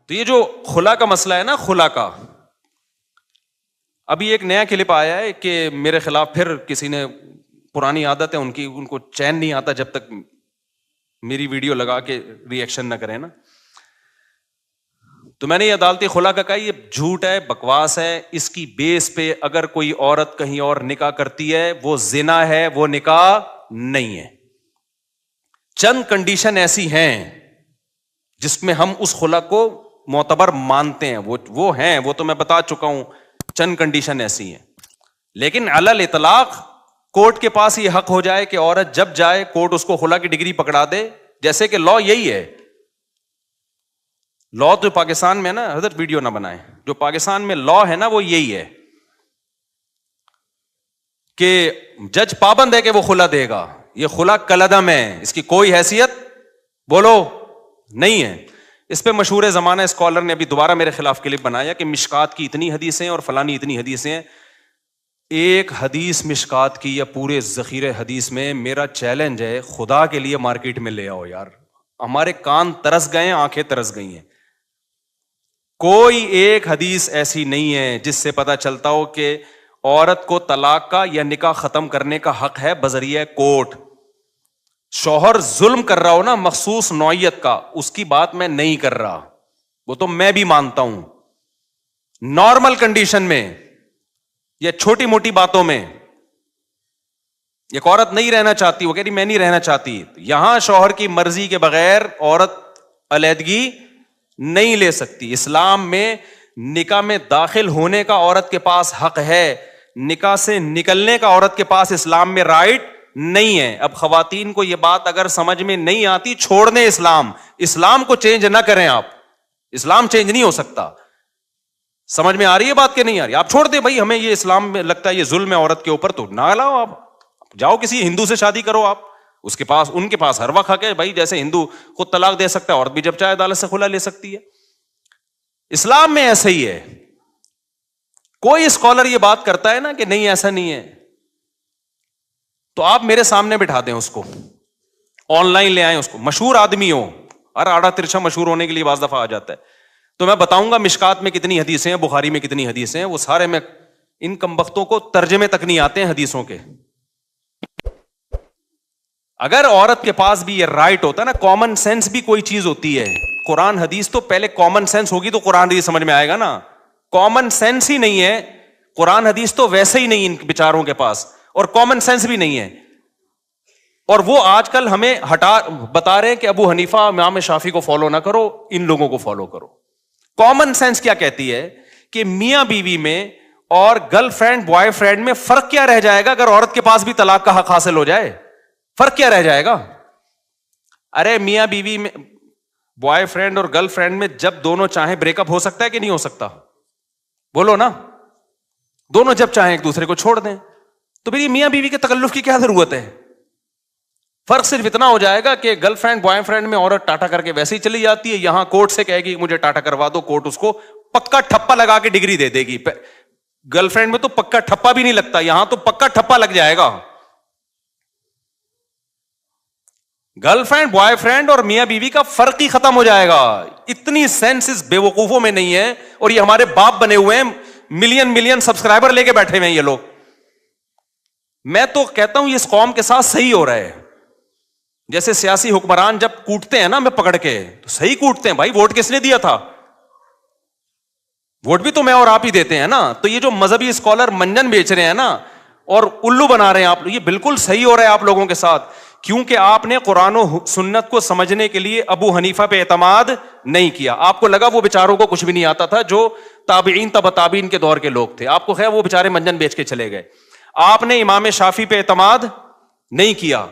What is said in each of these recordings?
تو یہ جو خلا کا مسئلہ ہے نا، خلا کا، ابھی ایک نیا کلپ آیا ہے کہ میرے خلاف پھر کسی نے، پرانی عادت ہے ان کی، ان کو چین نہیں آتا جب تک میری ویڈیو لگا کے ری ایکشن نہ کریں نا. تو میں نے یہ عدالتی خلا کا کہا یہ جھوٹ ہے، بکواس ہے. اس کی بیس پہ اگر کوئی عورت کہیں اور نکاح کرتی ہے وہ زنا ہے، وہ نکاح نہیں ہے. چند کنڈیشن ایسی ہیں جس میں ہم اس خلا کو معتبر مانتے ہیں، وہ ہیں، وہ تو میں بتا چکا ہوں. چند کنڈیشن ایسی ہیں، لیکن علی الاطلاق کورٹ کے پاس یہ حق ہو جائے کہ عورت جب جائے کورٹ اس کو خلا کی ڈگری پکڑا دے. جیسے کہ لا یہی ہے، لا تو پاکستان میں نا، حضرت ویڈیو نہ بنائیں، جو پاکستان میں لا ہے نا وہ یہی ہے کہ جج پابند ہے کہ وہ خلا دے گا. یہ خلا کلعدم ہے، اس کی کوئی حیثیت بولو نہیں ہے. اس پہ مشہور زمانہ اسکالر نے ابھی دوبارہ میرے خلاف کلپ بنایا کہ مشکات کی اتنی حدیثیں اور فلانی اتنی حدیثیں. ایک حدیث مشکات کی یا پورے ذخیرے حدیث میں، میرا چیلنج ہے خدا کے لیے مارکیٹ میں لے آؤ یار. ہمارے کان ترس گئے ہیں، آنکھیں ترس گئی ہیں. کوئی ایک حدیث ایسی نہیں ہے جس سے پتا چلتا ہو کہ عورت کو طلاق کا یا نکاح ختم کرنے کا حق ہے بذریعہ کورٹ. شوہر ظلم کر رہا ہو نا مخصوص نوعیت کا، اس کی بات میں نہیں کر رہا، وہ تو میں بھی مانتا ہوں. نارمل کنڈیشن میں یا چھوٹی موٹی باتوں میں ایک عورت نہیں رہنا چاہتی، وہ کہہ رہی میں نہیں رہنا چاہتی، یہاں شوہر کی مرضی کے بغیر عورت علیحدگی نہیں لے سکتی. اسلام میں نکاح میں داخل ہونے کا عورت کے پاس حق ہے، نکاح سے نکلنے کا عورت کے پاس اسلام میں رائٹ نہیں ہے. اب خواتین کو یہ بات اگر سمجھ میں نہیں آتی، چھوڑ دیں اسلام کو چینج نہ کریں. آپ اسلام چینج نہیں ہو سکتا. سمجھ میں آ رہی ہے بات کہ نہیں آ رہی؟ آپ چھوڑ دیں بھائی، ہمیں یہ اسلام میں لگتا ہے یہ ظلم ہے عورت کے اوپر، تو نہ لاؤ. آپ جاؤ کسی ہندو سے شادی کرو، آپ اس کے پاس، ان کے پاس ہر وقت حق ہے بھائی. جیسے ہندو خود طلاق دے سکتا ہے، عورت بھی جب چاہے عدالت سے خلا لے سکتی ہے. اسلام میں ایسا ہی ہے. کوئی اسکالر یہ بات کرتا ہے نا کہ نہیں ایسا نہیں ہے، تو آپ میرے سامنے بٹھا دیں اس کو، آن لائن لے آئیں اس کو، مشہور آدمی ہو، ہر آڑا ترچھا مشہور ہونے کے لیے بعض دفعہ آ جاتا ہے. تو میں بتاؤں گا مشکات میں کتنی حدیثیں ہیں، بخاری میں کتنی حدیثیں ہیں، وہ سارے میں ان کمبختوں کو ترجمے تک نہیں آتے ہیں حدیثوں کے. اگر عورت کے پاس بھی یہ رائٹ ہوتا ہے نا، کامن سینس بھی کوئی چیز ہوتی ہے. قرآن حدیث تو پہلے کامن سینس ہوگی تو قرآن حدیث سمجھ میں آئے گا نا. کامن سینس ہی نہیں ہے، قرآن حدیث تو ویسے ہی نہیں ان بیچاروں کے پاس، اور کامن سینس بھی نہیں ہے. اور وہ آج کل ہمیں بتا رہے ہیں کہ ابو حنیفہ امام شافعی کو فالو نہ کرو، ان لوگوں کو فالو کرو. کامن سینس کیا کہتی ہے کہ میاں بیوی میں اور گرل فرینڈ بوائے فرینڈ میں فرق کیا رہ جائے گا اگر عورت کے پاس بھی طلاق کا حق حاصل ہو جائے؟ فرق کیا رہ جائے گا؟ ارے میاں بیوی میں، بوائے فرینڈ اور گرل فرینڈ میں جب دونوں چاہیں بریک اپ ہو سکتا ہے کہ نہیں ہو سکتا؟ بولو نا. دونوں جب چاہیں ایک دوسرے کو چھوڑ دیں، تو پھر یہ میاں بیوی کے تکلف کی کیا ضرورت ہے؟ فرق صرف اتنا ہو جائے گا کہ گرل فرینڈ بوائے فرینڈ میں عورت ٹاٹا کر کے ویسے ہی چلی جاتی ہے، یہاں کورٹ سے کہے گی مجھے ٹاٹا کروا دو، کورٹ اس کو پکا ٹھپا لگا کے ڈگری دے دے گی. گرل فرینڈ میں تو پکا ٹھپا بھی نہیں لگتا، یہاں تو پکا ٹھپا لگ جائے گا. گرل فرینڈ بوائے فرینڈ اور میاں بیوی کا فرق ہی ختم ہو جائے گا. اتنی سینس اس بے وقوفوں میں نہیں ہے، اور یہ ہمارے باپ بنے ہوئے ہیں، ملین سبسکرائبر لے کے بیٹھے ہوئے ہیں یہ لوگ. میں تو کہتا ہوں یہ اس قوم کے ساتھ صحیح ہو رہا ہے. جیسے سیاسی حکمران جب کوٹتے ہیں نا ہمیں پکڑ کے، تو صحیح کوٹتے ہیں بھائی. ووٹ کس نے دیا تھا؟ ووٹ بھی تو میں اور آپ ہی دیتے ہیں نا. تو یہ جو مذہبی اسکالر منجن بیچ رہے ہیں نا اور الو بنا رہے ہیں آپ، یہ بالکل صحیح ہو رہا ہے آپ لوگوں کے ساتھ، کیونکہ آپ نے قرآن و سنت کو سمجھنے کے لیے ابو حنیفہ پہ اعتماد نہیں کیا. آپ کو لگا وہ بیچاروں کو کچھ بھی نہیں آتا تھا، جو تابعین تبع تابعین کے دور کے لوگ تھے، آپ کو خیر وہ بیچارے منجن بیچ کے چلے گئے. آپ نے امام شافعی پہ اعتماد نہیں کیا،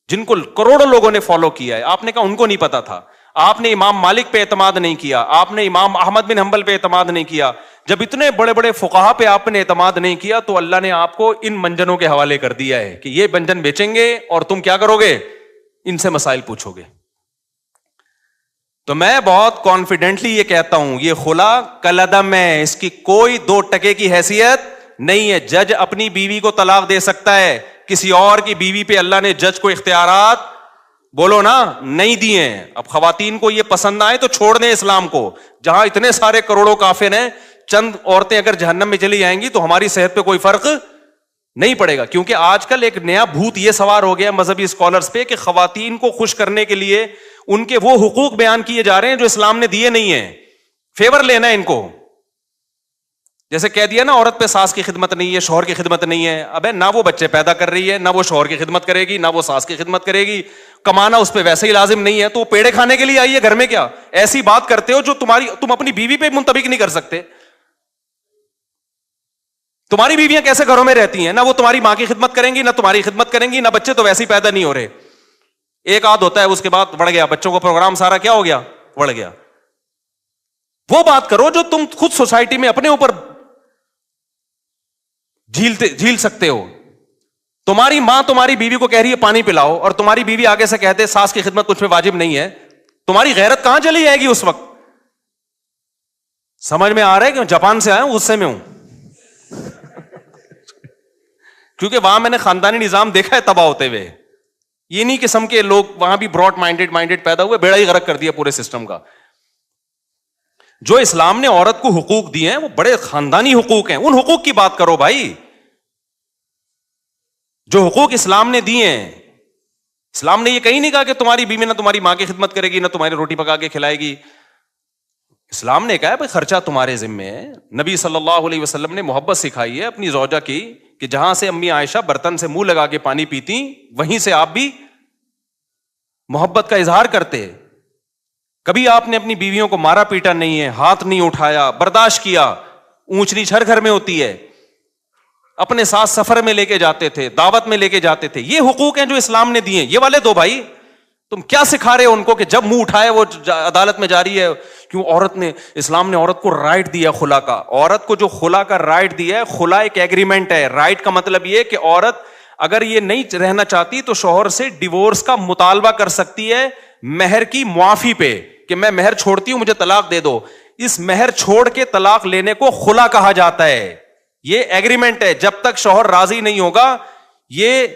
جن کو کروڑوں لوگوں نے فالو کیا ہے. آپ نے کہا ان کو نہیں پتا تھا. آپ نے امام مالک پہ اعتماد نہیں کیا، آپ نے امام احمد بن حنبل پہ اعتماد نہیں کیا. جب اتنے بڑے بڑے فقہا پہ آپ نے اعتماد نہیں کیا تو اللہ نے آپ کو ان منجنوں کے حوالے کر دیا ہے کہ یہ منجن بیچیں گے اور تم کیا کرو گے؟ ان سے مسائل پوچھو گے. تو میں بہت کانفیڈنٹلی یہ کہتا ہوں یہ خلا کالعدم ہے، اس کی کوئی 2 ٹکے کی حیثیت نہیں ہے. جج اپنی بیوی کو طلاق دے سکتا ہے، کسی اور کی بیوی پہ اللہ نے جج کو اختیارات بولو نا, نہیں دیے ہیں. اب خواتین کو یہ پسند نہ آئے تو چھوڑ دیں اسلام کو. جہاں اتنے سارے کروڑوں کافر ہیں, چند عورتیں اگر جہنم میں چلی جائیں گی تو ہماری صحت پہ کوئی فرق نہیں پڑے گا. کیونکہ آج کل ایک نیا بھوت یہ سوار ہو گیا مذہبی اسکالرز پہ کہ خواتین کو خوش کرنے کے لیے ان کے وہ حقوق بیان کیے جا رہے ہیں جو اسلام نے دیے نہیں ہیں. فیور لینا ہے ان کو. جیسے کہہ دیا نا, عورت پہ ساس کی خدمت نہیں ہے, شوہر کی خدمت نہیں ہے. ابے نہ وہ بچے پیدا کر رہی ہے, نہ وہ شوہر کی خدمت کرے گی, نہ وہ ساس کی خدمت کرے گی. کمانا اس پہ ویسے ہی لازم نہیں ہے, تو وہ پیڑے کھانے کے لیے آئی ہے گھر میں. کیا ایسی بات کرتے ہو جو تم اپنی بیوی پہ منطبق نہیں کر سکتے؟ تمہاری بیویاں کیسے گھروں میں رہتی ہیں؟ نہ وہ تمہاری ماں کی خدمت کریں گی, نہ تمہاری خدمت کریں گی, نہ بچے تو ویسے ہی پیدا نہیں ہو رہے. ایک آدھ ہوتا ہے, اس کے بعد بڑھ گیا, بچوں کا پروگرام سارا کیا ہو گیا, بڑھ گیا. وہ بات کرو جو تم خود سوسائٹی میں اپنے اوپر جھیل سکتے ہو. تمہاری ماں تمہاری بیوی کو کہہ رہی ہے پانی پلاؤ, اور تمہاری بیوی آگے سے کہتے ساس کی خدمت کچھ پہ واجب نہیں ہے. تمہاری غیرت کہاں چلی جائے گی اس وقت؟ سمجھ میں آ رہا ہے کہ جاپان سے آیا ہوں, غصے میں ہوں کیونکہ وہاں میں نے خاندانی نظام دیکھا ہے تباہ ہوتے ہوئے. یہ نہیں قسم کے لوگ وہاں بھی براڈ مائنڈیڈ پیدا ہوئے, بیڑا ہی غرق کر دیا پورے سسٹم کا. جو اسلام نے عورت کو حقوق دیے ہیں وہ بڑے خاندانی حقوق ہیں. ان حقوق کی بات کرو بھائی, جو حقوق اسلام نے دیے ہیں. اسلام نے یہ کہیں نہیں کہا کہ تمہاری بیوی نہ تمہاری ماں کی خدمت کرے گی, نہ تمہاری روٹی پکا کے کھلائے گی. اسلام نے کہا ہے بھائی خرچہ تمہارے ذمے ہے. نبی صلی اللہ علیہ وسلم نے محبت سکھائی ہے اپنی زوجہ کی, کہ جہاں سے امی عائشہ برتن سے منہ لگا کے پانی پیتی, وہیں سے آپ بھی محبت کا اظہار کرتے. کبھی آپ نے اپنی بیویوں کو مارا پیٹا نہیں ہے, ہاتھ نہیں اٹھایا, برداشت کیا. اونچ نیچ ہر گھر میں ہوتی ہے. اپنے ساتھ سفر میں لے کے جاتے تھے, دعوت میں لے کے جاتے تھے. یہ حقوق ہیں جو اسلام نے دیے. یہ والے دو بھائی, تم کیا سکھا رہے ہو ان کو کہ جب منہ اٹھائے وہ عدالت میں جاری ہے؟ کیوں عورت نے, اسلام نے عورت کو رائٹ دیا خلا کا. عورت کو جو خلا کا رائٹ دیا ہے, خلا ایک ایگریمنٹ ہے. رائٹ کا مطلب یہ کہ عورت اگر یہ نہیں رہنا چاہتی تو شوہر سے ڈیورس کا مطالبہ کر سکتی ہے مہر کی معافی پہ, کہ میں مہر چھوڑتی ہوں مجھے طلاق دے دو. اس مہر چھوڑ کے طلاق لینے کو خلا کہا جاتا ہے. یہ ایگریمنٹ ہے. جب تک شوہر راضی نہیں ہوگا, یہ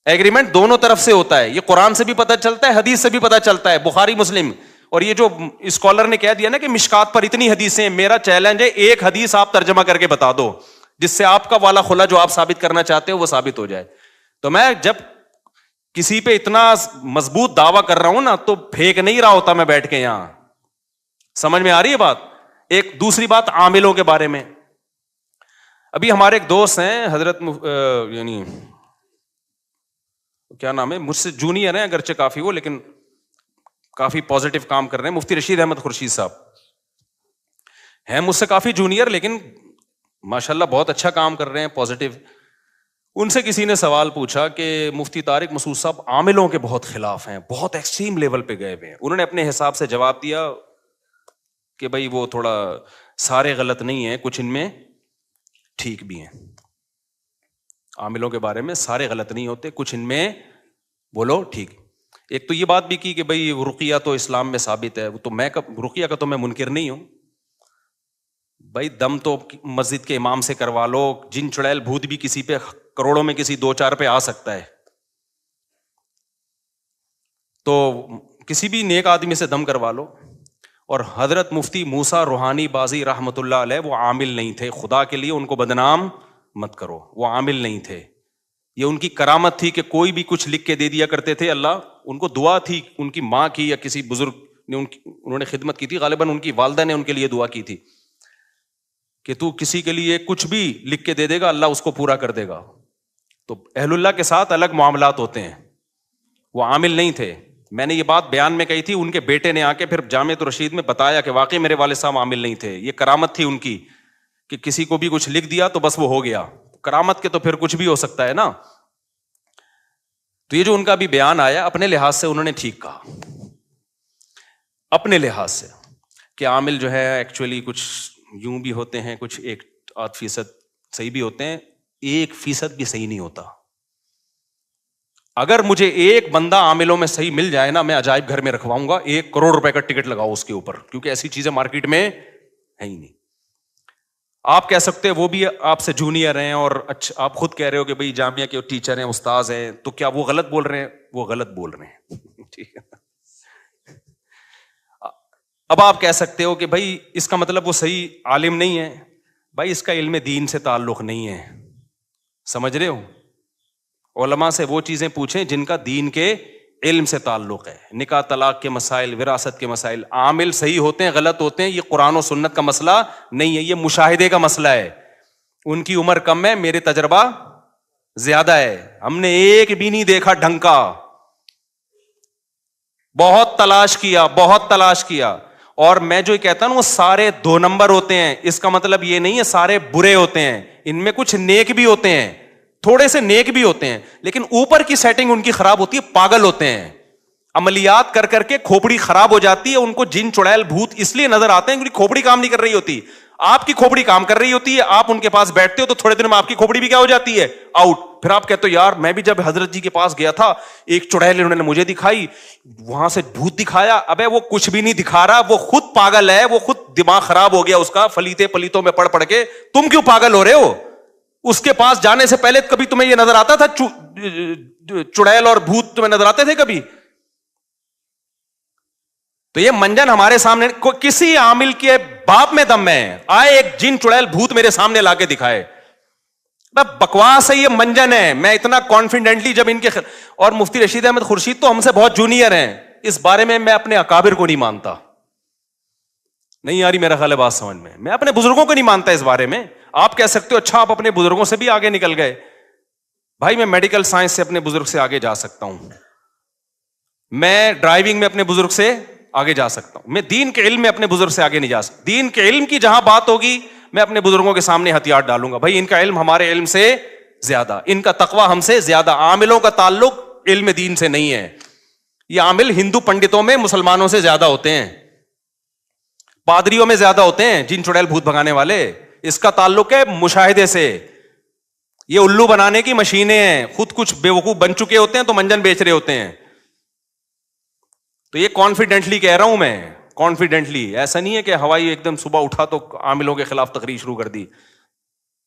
ایگریمنٹ دونوں طرف سے ہوتا ہے. یہ قرآن سے بھی پتہ چلتا ہے, حدیث سے بھی پتہ چلتا ہے, بخاری مسلم. اور یہ جو اسکالر نے کہہ دیا نا کہ مشکات پر اتنی حدیثیں, میرا چیلنج ہے ایک حدیث آپ ترجمہ کر کے بتا دو جس سے آپ کا والا خلا جو آپ ثابت کرنا چاہتے ہو وہ ثابت ہو جائے. تو میں جب کسی پہ اتنا مضبوط دعویٰ کر رہا ہوں نا تو پھینک نہیں رہا ہوتا میں بیٹھ کے یہاں. سمجھ میں آ رہی ہے بات؟ ایک دوسری بات عاملوں کے بارے میں. ابھی ہمارے ایک دوست ہیں حضرت یعنی کیا نام ہے, مجھ سے جونیئر ہیں اگرچہ کافی وہ, لیکن کافی پازیٹو کام کر رہے ہیں. مفتی رشید احمد خورشید صاحب ہیں مجھ سے کافی جونیئر, لیکن ماشاءاللہ بہت اچھا کام کر رہے ہیں, پازیٹو. ان سے کسی نے سوال پوچھا کہ مفتی طارق مسعود صاحب عاملوں کے بہت خلاف ہیں, بہت ایکسٹریم لیول پہ گئے ہوئے ہیں. انہوں نے اپنے حساب سے جواب دیا کہ بھائی وہ تھوڑا سارے غلط نہیں ہیں, کچھ ان میں ٹھیک بھی ہیں. عاملوں کے بارے میں سارے غلط نہیں ہوتے, کچھ ان میں بولو ٹھیک. ایک تو یہ بات بھی کی کہ بھائی رقیہ تو اسلام میں ثابت ہے, تو میں رقیہ کا تو میں منکر نہیں ہوں. بھائی دم تو مسجد کے امام سے کروا لو, جن چڑیل بھوت بھی کسی پہ کروڑوں میں کسی دو چار پہ آ سکتا ہے, تو کسی بھی نیک آدمی سے دم کروا لو. اور حضرت مفتی موسیٰ روحانی بازی رحمت اللہ علیہ وہ عامل نہیں تھے, خدا کے لیے ان کو بدنام مت کرو, وہ عامل نہیں تھے. یہ ان کی کرامت تھی کہ کوئی بھی کچھ لکھ کے دے دیا کرتے تھے. اللہ ان کو دعا تھی, ان کی ماں کی یا کسی بزرگ نے انہوں نے خدمت کی تھی, غالباً ان کی والدہ نے ان کے لیے دعا کی تھی کہ تو کسی کے لیے کچھ بھی لکھ کے دے دے گا اللہ اس کو پورا کر دے گا. تو اہل اللہ کے ساتھ الگ معاملات ہوتے ہیں, وہ عامل نہیں تھے. میں نے یہ بات بیان میں کہی تھی, ان کے بیٹے نے آ کے پھر جامعۃ الرشید میں بتایا کہ واقعی میرے والد صاحب عامل نہیں تھے. یہ کرامت تھی ان کی کہ کسی کو بھی کچھ لکھ دیا تو بس وہ ہو گیا. کرامت کے تو پھر کچھ بھی ہو سکتا ہے نا. تو یہ جو ان کا بھی بیان آیا, اپنے لحاظ سے انہوں نے ٹھیک کہا, اپنے لحاظ سے, کہ عامل جو ہے ایکچولی کچھ یوں بھی ہوتے ہیں, کچھ 1-8% صحیح بھی ہوتے ہیں, 1% بھی صحیح نہیں ہوتا. اگر مجھے ایک بندہ عاملوں میں صحیح مل جائے نا, میں عجائب گھر میں رکھواؤں گا, 1 کروڑ روپے کا ٹکٹ لگاؤ اس کے اوپر, کیونکہ ایسی چیزیں مارکیٹ میں ہے ہی نہیں. آپ کہہ سکتے ہیں وہ بھی آپ سے جونیئر ہیں, اور اچھا آپ خود کہہ رہے ہو کہ بھائی جامعہ کے ٹیچر ہیں, استاذ ہیں, تو کیا وہ غلط بول رہے ہیں؟ وہ غلط بول رہے ہیں. اب آپ کہہ سکتے ہو کہ بھائی اس کا مطلب وہ صحیح عالم نہیں ہے. بھائی اس کا علم دین سے تعلق نہیں ہے, سمجھ رہے ہو؟ علماء سے وہ چیزیں پوچھیں جن کا دین کے علم سے تعلق ہے. نکاح طلاق کے مسائل, وراثت کے مسائل, عامل صحیح ہوتے ہیں غلط ہوتے ہیں, یہ قرآن و سنت کا مسئلہ نہیں ہے, یہ مشاہدے کا مسئلہ ہے. ان کی عمر کم ہے, میرے تجربہ زیادہ ہے, ہم نے ایک بھی نہیں دیکھا ڈھنگ کا, بہت تلاش کیا. اور میں جو کہتا ہوں وہ سارے 2 نمبر ہوتے ہیں, اس کا مطلب یہ نہیں ہے سارے برے ہوتے ہیں, ان میں کچھ نیک بھی ہوتے ہیں, تھوڑے سے نیک بھی ہوتے ہیں, لیکن اوپر کی سیٹنگ ان کی خراب ہوتی ہے, پاگل ہوتے ہیں, عملیات کر کر کے کھوپڑی خراب ہو جاتی ہے, ان کو جن چڑیل بھوت اس لیے نظر آتے ہیں کیونکہ کھوپڑی کام نہیں کر رہی ہوتی. آپ کی کھوپڑی کام کر رہی ہوتی ہے, آپ ان کے پاس بیٹھتے ہو تو تھوڑے دن میں آپ کی کھوپڑی بھی کیا ہو جاتی ہے, آؤٹ. پھر آپ کہتے ہو یار میں بھی جب حضرت جی کے پاس گیا تھا ایک چڑیل انہوں نے مجھے دکھائی, وہاں سے بھوت دکھایا. ابے وہ کچھ بھی نہیں دکھا رہا, وہ خود پاگل ہے, وہ خود دماغ خراب ہو گیا اس کا فلیتے پلیتوں میں پڑھ کے. تم کیوں پاگل ہو رہے ہو؟ اس کے پاس جانے سے پہلے کبھی تمہیں یہ نظر آتا تھا چڑیل اور بھوت تمہیں نظر آتے تھے کبھی؟ تو یہ منجن ہمارے سامنے, کسی عامل کے باپ میں دم ہے, آئے ایک جن چڑیل بھوت میرے سامنے لا کے دکھائے. بکواس ہے, یہ منجن ہے. میں اتنا کانفیڈنٹلی جب ان کے اور مفتی رشید احمد خورشید تو ہم سے بہت جونیئر ہیں, اس بارے میں اپنے اکابر کو نہیں مانتا. نہیں آ رہی میرا خیال ہے بات سمجھ میں اپنے بزرگوں کو نہیں مانتا اس بارے میں. آپ کہہ سکتے ہو اچھا آپ اپنے بزرگوں سے بھی آگے نکل گئے. بھائی میں میڈیکل سائنس سے اپنے بزرگ سے آگے جا سکتا ہوں, میں ڈرائیونگ میں اپنے بزرگ سے آگے جا سکتا ہوں, میں دین کے علم میں اپنے بزرگ سے آگے نہیں جا سکتا. دین کے علم کی جہاں بات ہوگی میں اپنے بزرگوں کے سامنے ہتھیار ڈالوں گا. بھائی ان کا علم ہمارے علم سے زیادہ, ان کا تقویٰ ہم سے زیادہ. عاملوں کا تعلق علم دین سے نہیں ہے. یہ عامل ہندو پنڈتوں میں مسلمانوں سے زیادہ ہوتے ہیں, پادریوں میں زیادہ ہوتے ہیں, جن چڑیل بھوت بھگانے والے. اس کا تعلق ہے مشاہدے سے. یہ الو بنانے کی مشینیں ہیں, خود کچھ بیوقوف بن چکے ہوتے ہیں تو منجن بیچ رہے ہوتے ہیں. تو یہ کانفیڈنٹلی کہہ رہا ہوں میں, کانفیڈنٹلی. ایسا نہیں ہے کہ ہوائی ایک دم صبح اٹھا تو عاملوں کے خلاف تقریر شروع کر دی.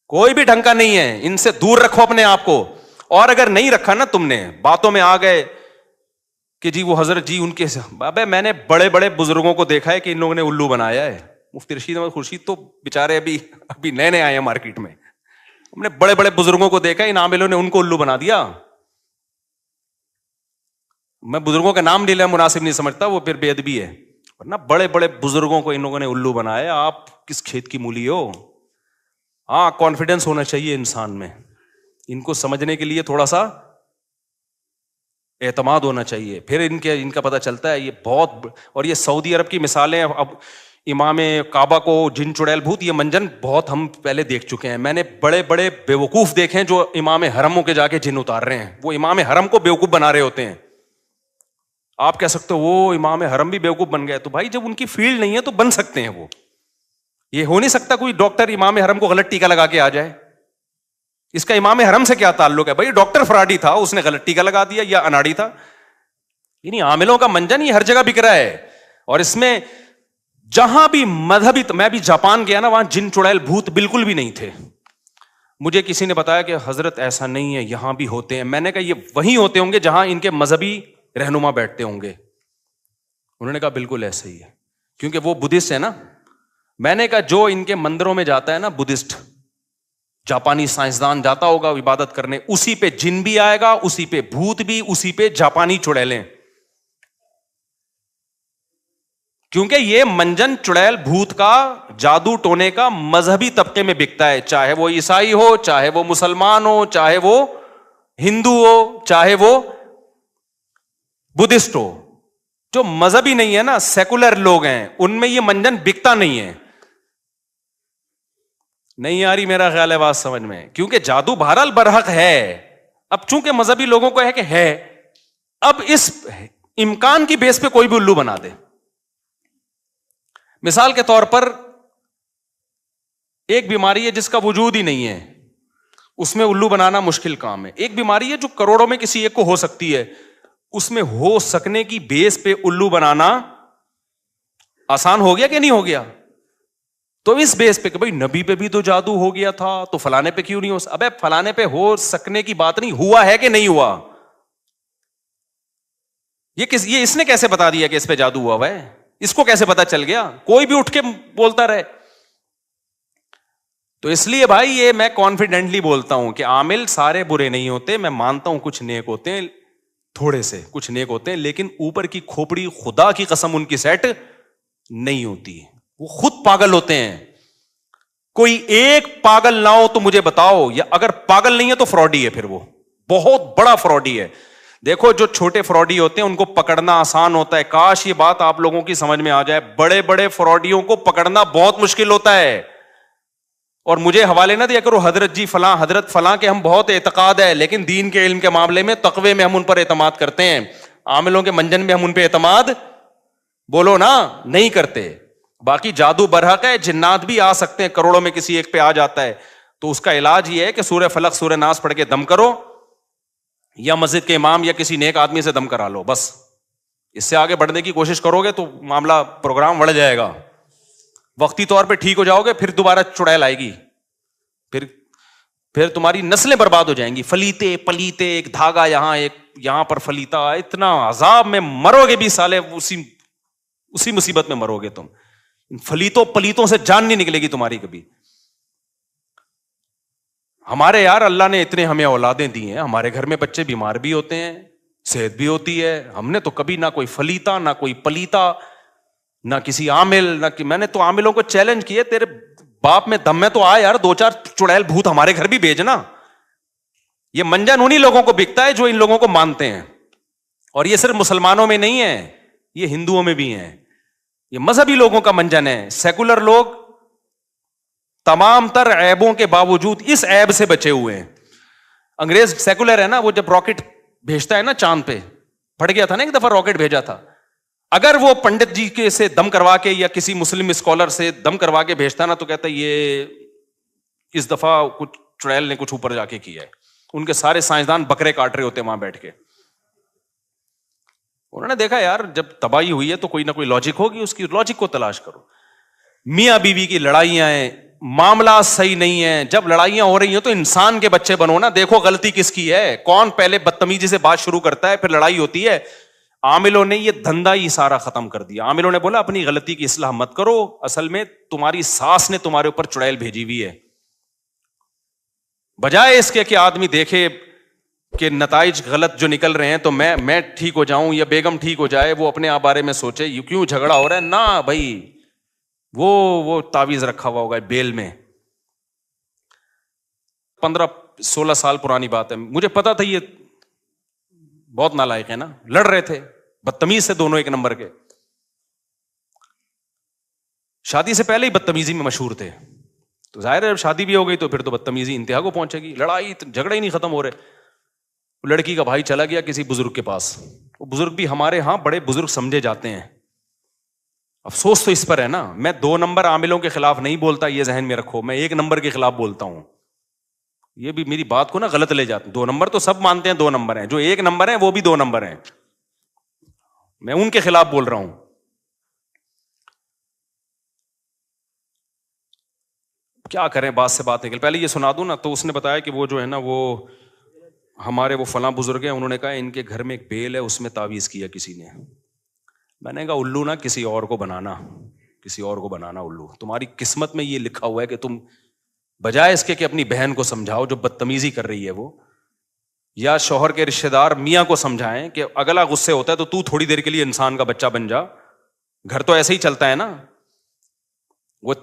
کوئی بھی ڈھنگ کا نہیں ہے, ان سے دور رکھو اپنے آپ کو. اور اگر نہیں رکھا نا تم نے, باتوں میں آ گئے کہ جی وہ حضرت جی ان کے, ابے میں نے بڑے بڑے بزرگوں کو دیکھا ہے کہ ان لوگوں نے الو بنایا ہے. مفتی رشید احمد خورشید تو بےچارے ابھی نئے آئے ہیں مارکیٹ میں. ہم نے بڑے بڑے بزرگوں کو دیکھا, ان عاملوں نے ان کو الو بنا دیا. میں بزرگوں کا نام لینا مناسب نہیں سمجھتا, وہ پھر بے ادبی ہے. ورنہ بڑے بڑے بزرگوں کو ان لوگوں نے الو بنایا. آپ کس کھیت کی مولی ہو؟ ہاں کانفیڈنس ہونا چاہیے انسان میں, ان کو سمجھنے کے لیے تھوڑا سا اعتماد ہونا چاہیے, پھر ان کا پتہ چلتا ہے. یہ بہت, اور یہ سعودی عرب کی مثالیں, اب امام کعبہ کو جن چڑیل بھوت, یہ منجن بہت ہم پہلے دیکھ چکے ہیں. میں نے بڑے بڑے بیوقوف دیکھے ہیں جو امام حرموں کے جا کے جن اتار رہے ہیں. وہ امام حرم کو بیوقوف بنا رہے ہوتے ہیں. آپ کہہ سکتے ہو وہ امام حرم بھی بیوقوف بن گئے. تو بھائی جب ان کی فیلڈ نہیں ہے تو بن سکتے ہیں وہ. یہ ہو نہیں سکتا کوئی ڈاکٹر امام حرم کو غلط ٹیکا لگا کے آ جائے. اس کا امام حرم سے کیا تعلق ہے؟ بھائی ڈاکٹر فراڈی تھا, اس نے غلط ٹیکا لگا دیا, یا اناڑی تھا. یعنی عاملوں کا منجن یہ ہر جگہ بک رہا ہے. اور اس میں جہاں بھی مذہبی, میں بھی جاپان گیا نا, وہاں جن چڑیل بھوت بالکل بھی نہیں تھے. مجھے کسی نے بتایا کہ حضرت ایسا نہیں ہے, یہاں بھی ہوتے ہیں. میں نے کہا یہ وہیں ہوتے ہوں گے جہاں ان کے مذہبی رہنما بیٹھتے ہوں گے. انہوں نے کہا بالکل ایسے ہی ہے, کیونکہ وہ بدھسٹ ہے نا. میں نے کہا جو ان کے مندروں میں جاتا ہے نا بدھسٹ, جاپانی سائنسدان جاتا ہوگا عبادت کرنے, اسی پہ جن بھی آئے گا, اسی پہ بھوت بھی, اسی پہ جاپانی چڑیلیں. کیونکہ یہ منجن چڑیل بھوت کا, جادو ٹونے کا مذہبی طبقے میں بکتا ہے. چاہے وہ عیسائی ہو, چاہے وہ مسلمان ہو, چاہے وہ ہندو ہو, چاہے وہ بدھسٹ ہو. جو مذہبی نہیں ہے نا, سیکولر لوگ ہیں, ان میں یہ منجن بکتا نہیں ہے. نہیں آ رہی میرا خیال ہے بات سمجھ میں, کیونکہ جادو بہرحال برحق ہے. اب چونکہ مذہبی لوگوں کو ہے کہ ہے, اب اس امکان کی بیس پہ کوئی بھی الو بنا دے. مثال کے طور پر ایک بیماری ہے جس کا وجود ہی نہیں ہے, اس میں الو بنانا مشکل کام ہے. ایک بیماری ہے جو کروڑوں میں کسی ایک کو ہو سکتی ہے, اس میں ہو سکنے کی بیس پہ الو بنانا آسان ہو گیا کہ نہیں ہو گیا؟ تو اس بیس پہ کہ بھائی نبی پہ بھی تو جادو ہو گیا تھا, تو فلانے پہ کیوں نہیں ہو؟ ابے فلانے پہ ہو سکنے کی بات نہیں, ہوا ہے کہ نہیں ہوا. یہ اس نے کیسے بتا دیا کہ اس پہ جادو ہوا ہے؟ اس کو کیسے پتا چل گیا؟ کوئی بھی اٹھ کے بولتا رہے. تو اس لیے بھائی یہ میں کانفیڈنٹلی بولتا ہوں کہ عامل سارے برے نہیں ہوتے. میں مانتا ہوں کچھ نیک ہوتے ہیں, تھوڑے سے کچھ نیک ہوتے ہیں, لیکن اوپر کی کھوپڑی خدا کی قسم ان کی سیٹ نہیں ہوتی. وہ خود پاگل ہوتے ہیں. کوئی ایک پاگل نہ ہو تو مجھے بتاؤ, یا اگر پاگل نہیں ہے تو فراڈی ہے, پھر وہ بہت بڑا فراڈی ہے. دیکھو جو چھوٹے فراڈی ہوتے ہیں ان کو پکڑنا آسان ہوتا ہے. کاش یہ بات آپ لوگوں کی سمجھ میں آ جائے. بڑے بڑے فراڈیوں کو پکڑنا بہت مشکل ہوتا ہے. اور مجھے حوالے نہ دیا کرو حضرت جی فلاں حضرت فلاں کے ہم بہت اعتقاد ہے, لیکن دین کے علم کے معاملے میں تقوی میں ہم ان پر اعتماد کرتے ہیں. عاملوں کے منجن میں ہم ان پہ اعتماد بولو نا نہیں کرتے. باقی جادو برحق ہے, جنات بھی آ سکتے ہیں, کروڑوں میں کسی ایک پہ آ جاتا ہے, تو اس کا علاج یہ ہے کہ سورہ فلق سورہ ناس پڑھ کے دم کرو, یا مسجد کے امام یا کسی نیک آدمی سے دم کرا لو. بس اس سے آگے بڑھنے کی کوشش کرو گے تو معاملہ پروگرام بڑھ جائے گا. وقتی طور پہ ٹھیک ہو جاؤ گے, پھر دوبارہ چڑیل آئے گی, پھر تمہاری نسلیں برباد ہو جائیں گی. فلیتے پلیتے, ایک دھاگا یہاں ایک یہاں پر فلیتا, اتنا عذاب میں مرو گے بھی سالے, اسی مصیبت میں مرو گے تم. فلیتوں پلیتوں سے جان نہیں نکلے گی تمہاری کبھی. ہمارے یار اللہ نے اتنے ہمیں اولادیں دی ہیں, ہمارے گھر میں بچے بیمار بھی ہوتے ہیں, صحت بھی ہوتی ہے. ہم نے تو کبھی نہ کوئی فلیتا نہ کوئی پلیتا نہ کسی عامل نہ میں نے تو عاملوں کو چیلنج کیے, تیرے باپ میں دم میں تو آ یار, 2-4 چڑیل بھوت ہمارے گھر بھی بھیجنا. یہ منجن انہی لوگوں کو بکتا ہے جو ان لوگوں کو مانتے ہیں. اور یہ صرف مسلمانوں میں نہیں ہے, یہ ہندوؤں میں بھی ہیں. یہ مذہبی لوگوں کا منجن ہے. سیکولر لوگ تمام تر عیبوں کے باوجود اس عیب سے بچے ہوئے ہیں. انگریز سیکولر ہے نا, وہ جب راکٹ بھیجتا ہے نا چاند پہ, پڑ گیا تھا نا ایک دفعہ راکٹ بھیجا تھا, اگر وہ پنڈت جی کے سے دم کروا کے یا کسی مسلم اسکالر سے دم کروا کے بھیجتا نا, تو کہتا ہے یہ اس دفعہ کچھ چڑیل نے کچھ اوپر جا کے کیا ہے. ان کے سارے سائنسدان بکرے کاٹ رہے ہوتے وہاں بیٹھ کے. انہوں نے دیکھا یار جب تباہی ہوئی ہے تو کوئی نہ کوئی لاجک ہوگی, اس کی لاجک کو تلاش کرو. میاں بیوی کی لڑائیاں ہیں, معاملات صحیح نہیں ہیں. جب لڑائیاں ہو رہی ہیں تو انسان کے بچے بنو نا, دیکھو غلطی کس کی ہے, کون پہلے بدتمیزی سے بات شروع کرتا ہے, پھر لڑائی ہوتی ہے. عاملوں نے یہ دھندا ہی سارا ختم کر دیا. عاملوں نے بولا اپنی غلطی کی اصلاح مت کرو, اصل میں تمہاری ساس نے تمہارے اوپر چڑیل بھیجی ہوئی ہے. بجائے اس کے کہ آدمی دیکھے کہ نتائج غلط جو نکل رہے ہیں تو میں ٹھیک ہو جاؤں یا بیگم ٹھیک ہو جائے, وہ اپنے آپ بارے میں سوچے کیوں جھگڑا ہو رہا ہے. نہ بھائی, وہ تعویذ رکھا ہوا ہوگا بیل میں. 15-16 سال پرانی بات ہے, مجھے پتا تھا یہ بہت نالائق ہے نا, لڑ رہے تھے بدتمیز سے, دونوں ایک نمبر کے. شادی سے پہلے ہی بدتمیزی میں مشہور تھے, تو ظاہر ہے جب شادی بھی ہو گئی تو پھر تو بدتمیزی انتہا کو پہنچے گی. لڑائی جھگڑے ہی نہیں ختم ہو رہے. لڑکی کا بھائی چلا گیا کسی بزرگ کے پاس, وہ بزرگ بھی ہمارے ہاں بڑے بزرگ سمجھے جاتے ہیں. افسوس تو اس پر ہے نا, میں 2 نمبر عاملوں کے خلاف نہیں بولتا, یہ ذہن میں رکھو, میں 1 نمبر کے خلاف بولتا ہوں. یہ بھی میری بات کو نا غلط لے جاتے ہیں. 2 نمبر تو سب مانتے ہیں 2 نمبر ہیں, جو 1 نمبر ہیں وہ بھی 2 نمبر ہیں, میں ان کے خلاف بول رہا ہوں. کیا کریں, بات سے بات نکل. پہلے یہ سنا دوں نا, تو اس نے بتایا کہ وہ جو ہے نا وہ ہمارے وہ فلاں بزرگ ہیں, انہوں نے کہا ان کے گھر میں ایک بیل ہے, اس میں تعویذ کیا کسی نے. میں نے کہا الو نا کسی اور کو بنانا الو. تمہاری قسمت میں یہ لکھا ہوا ہے کہ تم بجائے اس کے کہ اپنی بہن کو سمجھاؤ جو بدتمیزی کر رہی ہے وہ, یا شوہر کے رشتے دار میاں کو سمجھائیں کہ اگلا غصے ہوتا ہے تو تھوڑی دیر کے لیے انسان کا بچہ بن جا, گھر تو ایسے ہی چلتا ہے نا. وہ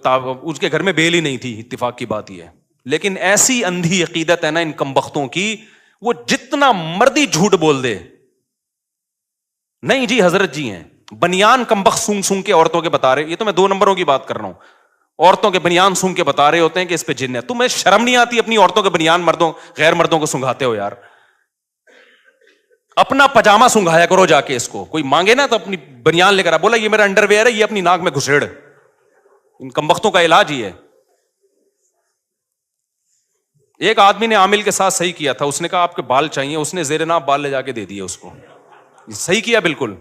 اس کے گھر میں بیل ہی نہیں تھی, اتفاق کی بات یہ ہے. لیکن ایسی اندھی عقیدت ہے نا ان کمبختوں کی, وہ جتنا مردی جھوٹ بول دے, نہیں جی حضرت جی ہیں بنیان کمبخت سونگ سونگ کے عورتوں کے بتا رہے, یہ تو میں 2 نمبروں کی بات کر رہا ہوں, عورتوں کے بنیان سونگ کے بتا رہے ہوتے ہیں کہ اس پہ جن ہے. تمہیں شرم نہیں آتی اپنی عورتوں کے بنیان غیر مردوں کو سنگھاتے ہو یار. اپنا پجامہ سنگھایا کرو جا کے, اس کو کوئی مانگے نا تو اپنی بنیان لے کر بولا یہ میرا انڈر ویئر ہے, یہ اپنی ناک میں گھسیڑ. ان کمبختوں کا علاج ہی ہے. ایک آدمی نے عامل کے ساتھ صحیح کیا تھا, اس نے کہا آپ کے بال چاہیے, اس نے زیر ناف بال لے جا کے دے دیے اس کو. صحیح کیا بالکل.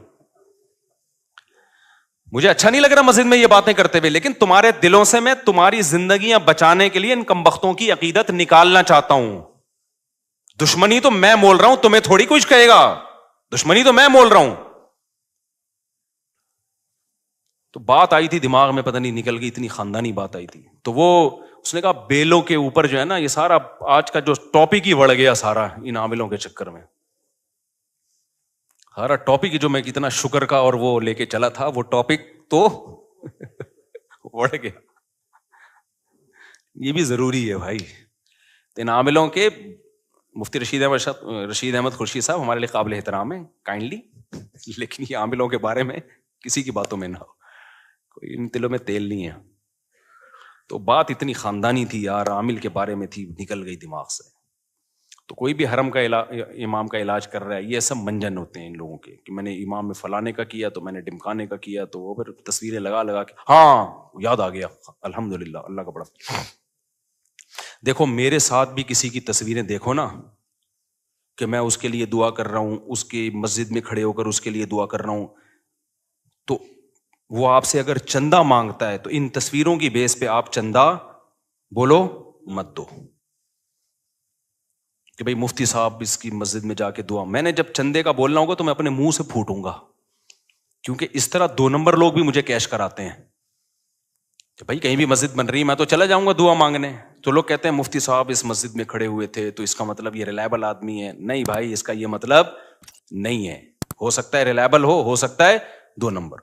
مجھے اچھا نہیں لگ رہا مسجد میں یہ باتیں کرتے ہوئے, لیکن تمہارے دلوں سے میں تمہاری زندگیاں بچانے کے لیے ان کمبختوں کی عقیدت نکالنا چاہتا ہوں. دشمنی تو میں مول رہا ہوں, تمہیں تھوڑی کچھ کہے گا. دشمنی تو میں مول رہا ہوں. تو بات آئی تھی دماغ میں، پتہ نہیں نکل گئی، اتنی خاندانی بات آئی تھی. تو وہ اس نے کہا بیلوں کے اوپر جو ہے نا، یہ سارا آج کا جو ٹاپک ہی بڑھ گیا سارا ان عاملوں کے چکر میں. سارا ٹاپک جو میں کتنا شکر کا اور وہ لے کے چلا تھا، وہ ٹاپک تو بڑھ گیا. یہ بھی ضروری ہے بھائی. ان عاملوں کے مفتی رشید احمد خورشید صاحب ہمارے لیے قابل احترام ہیں کائنڈلی، لیکن یہ عاملوں کے بارے میں کسی کی باتوں میں نہ ہو، کوئی ان دلوں میں تیل نہیں ہے. تو بات اتنی خاندانی تھی یار، عامل کے بارے میں تھی، نکل گئی دماغ سے. تو کوئی بھی حرم کا امام کا علاج کر رہا ہے، یہ سب منجن ہوتے ہیں ان لوگوں کے کہ میں نے امام میں فلانے کا کیا تو میں نے ڈمکانے کا کیا، تو وہ پھر تصویریں لگا کے ہاں یاد آ گیا، الحمدللہ، اللہ کا بڑا. دیکھو میرے ساتھ بھی کسی کی تصویریں دیکھو نا کہ میں اس کے لیے دعا کر رہا ہوں، اس کی مسجد میں کھڑے ہو کر اس کے لیے دعا کر رہا ہوں، تو وہ آپ سے اگر چندہ مانگتا ہے تو ان تصویروں کی بیس پہ آپ چندہ بولو مت دو کہ بھئی مفتی صاحب اس کی مسجد میں جا کے دعا. میں نے جب چندے کا بولنا ہوگا تو میں اپنے منہ سے پھوٹوں گا، کیونکہ اس طرح 2 نمبر لوگ بھی مجھے کیش کراتے ہیں کہ بھائی کہیں بھی مسجد بن رہی میں تو چلا جاؤں گا دعا مانگنے. تو لوگ کہتے ہیں مفتی صاحب اس مسجد میں کھڑے ہوئے تھے تو اس کا مطلب یہ ریلائبل آدمی ہے. نہیں بھائی، اس کا یہ مطلب نہیں ہے. ہو سکتا ہے ریلائبل ہو سکتا ہے 2 نمبر.